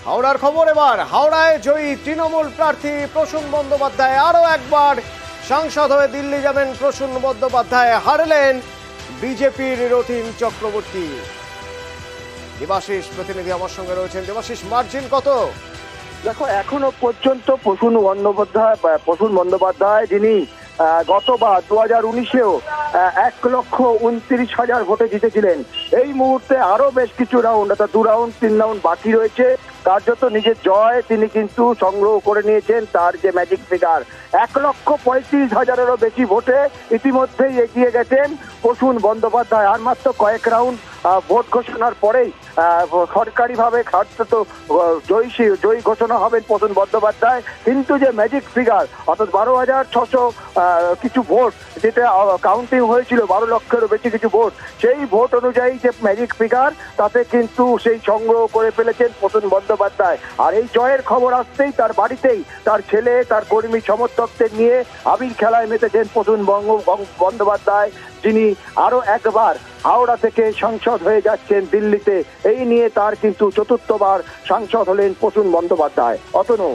হাওড়ার খবর এবার। হাওড়ায় জয়ী তৃণমূল প্রার্থী প্রসূন বন্দ্যোপাধ্যায় আরো একবার সাংসদ হয়ে দিল্লি যাবেন। প্রসূন বন্দ্যোপাধ্যায় হারলেন বিজেপির রথীন চক্রবর্তী। দেবাশিস প্রতিনিধি আমার সঙ্গে রয়েছেন। দেবাশিস, মার্জিন কত? দেখো, এখনো পর্যন্ত প্রসূন বন্দ্যোপাধ্যায় যিনি গতবার 2019-এও 1,29,000 ভোটে জিতেছিলেন, এই মুহূর্তে আরো বেশ কিছু রাউন্ড, অর্থাৎ 2 রাউন্ড 3 রাউন্ড বাকি রয়েছে। কার্যত নিজের জয় তিনি কিন্তু সংগ্রহ করে নিয়েছেন। তার যে ম্যাজিক ফিগার 1,35,000-এরও বেশি ভোটে ইতিমধ্যেই এগিয়ে গেছেন প্রসূন বন্দ্যোপাধ্যায়। আর মাত্র কয়েক রাউন্ড ভোট ঘোষণার পরেই সরকারিভাবে কার্যত জয়ী ঘোষণা হবেন প্রসূন বন্দ্যোপাধ্যায়। কিন্তু যে ম্যাজিক ফিগার, অর্থাৎ 12,600 কিছু ভোট, যেটা কাউন্টিং হয়েছিল 12 লক্ষেরও বেশি কিছু ভোট, সেই ভোট অনুযায়ী যে ম্যাজিক ফিগার, তাতে কিন্তু সেই সংগ্রহ করে ফেলেছেন প্রসূন বন্দ্যোপাধ্যায়। আর এই জয়ের খবর আসতেই তার বাড়িতেই তার ছেলে, তার কর্মী সমর্থকদের নিয়ে আবির খেলায় মেতেছেন প্রসূন বন্দ্যোপাধ্যায়, যিনি আরো একবার হাওড়া থেকে সাংসদ হয়ে যাচ্ছেন দিল্লিতে। এই নিয়ে তার কিন্তু চতুর্থবার সাংসদ হলেন প্রসূন বন্দ্যোপাধ্যায়। অতনু।